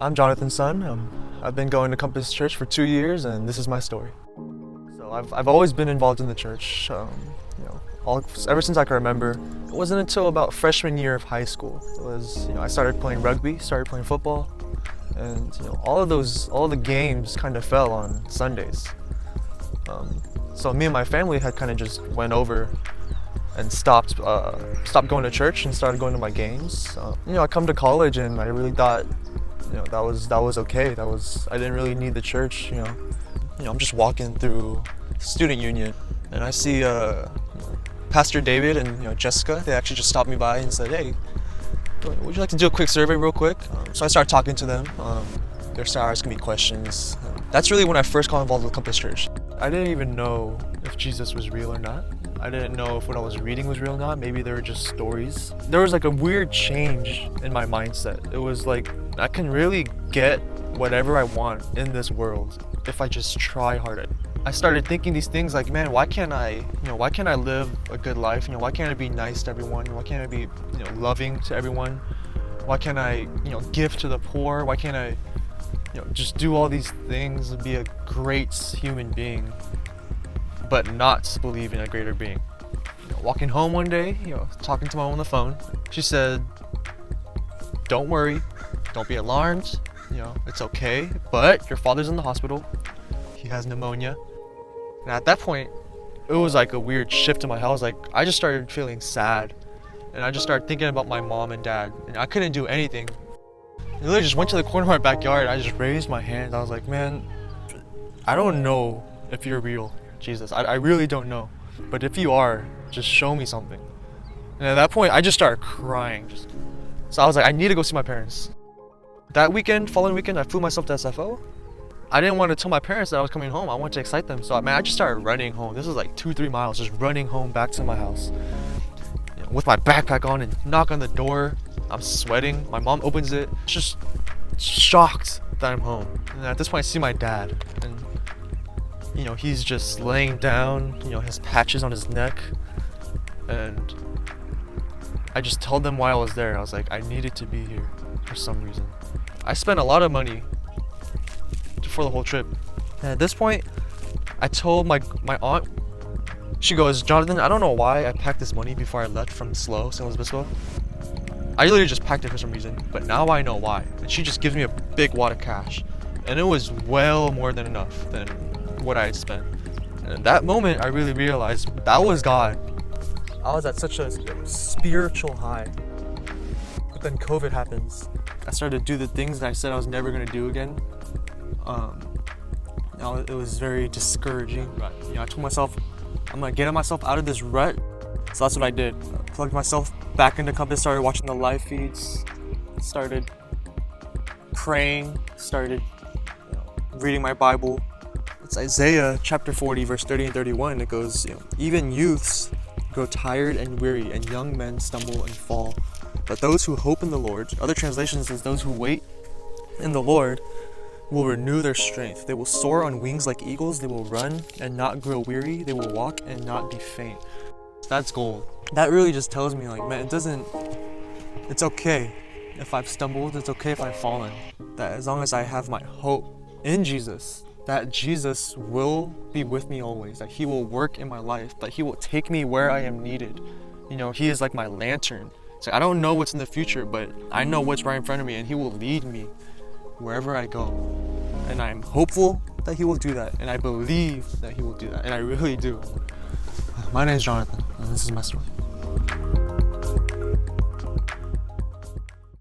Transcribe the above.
I'm Jonathan's son. I've been going to Compass Church for 2 years, and this is my story. So I've always been involved in the church. Ever since I can remember. It wasn't until about freshman year of high school. I started playing rugby, started playing football, and all the games kind of fell on Sundays. So me and my family had kind of just went over and stopped going to church and started going to my games. I come to college and I really thought, that was okay. I didn't really need the church. I'm just walking through student union and I see Pastor David and Jessica. They actually just stopped me by and said, "Hey, would you like to do a quick survey real quick?" So I started talking to them. They started asking me questions. That's really when I first got involved with Compass Church. I didn't even know if Jesus was real or not. I didn't know if what I was reading was real or not. Maybe they were just stories. There was like a weird change in my mindset. It was like, I can really get whatever I want in this world if I just try hard. I started thinking these things like, man, why can't I live a good life? Why can't I be nice to everyone? Why can't I be, loving to everyone? Why can't I, give to the poor? Why can't I, just do all these things and be a great human being, but not believe in a greater being? Walking home one day, talking to my mom on the phone, she said, "Don't worry, don't be alarmed, it's okay, but your father's in the hospital. He has pneumonia." And at that point, it was like a weird shift in my head. I just started feeling sad, and I just started thinking about my mom and dad, and I couldn't do anything. I literally just went to the corner of my backyard. I just raised my hand. I was like, "Man, I don't know if you're real, Jesus. I really don't know. But if you are, just show me something." And at that point, I just started crying. So I was like, I need to go see my parents. That following weekend, I flew myself to SFO. I didn't want to tell my parents that I was coming home. I wanted to excite them. So I just started running home. This was like 2-3 miles, just running home back to my house. With my backpack on and knock on the door. I'm sweating. My mom opens it. Just shocked that I'm home. And at this point, I see my dad. And he's just laying down, has patches on his neck. And I just told them why I was there. I was like, I needed to be here for some reason. I spent a lot of money for the whole trip. And at this point, I told my aunt, she goes, "Jonathan, I don't know why I packed this money before I left from SLO, San Luis Obispo. I literally just packed it for some reason, but now I know why." And she just gives me a big wad of cash. And it was well more than enough than what I had spent. And at that moment, I really realized that was God. I was at such a spiritual high. But then COVID happens. I started to do the things that I said I was never going to do again. It was very discouraging. I told myself, I'm going to get myself out of this rut. So that's what I did. I plugged myself back into Compass, started watching the live feeds, started praying, started reading my Bible. It's Isaiah chapter 40, verse 30 and 31. It goes, "Even youths grow tired and weary, and young men stumble and fall. But those who hope in the Lord," other translations says, "those who wait in the Lord will renew their strength. They will soar on wings like eagles. They will run and not grow weary. They will walk and not be faint." That's gold. That really just tells me, man, it's okay if I've stumbled. It's okay if I've fallen. That as long as I have my hope in Jesus, that Jesus will be with me always, that he will work in my life, that he will take me where I am needed. He is like my lantern. So I don't know what's in the future, but I know what's right in front of me, and he will lead me wherever I go. And I'm hopeful that he will do that, and I believe that he will do that, and I really do. My name is Jonathan, and this is my story.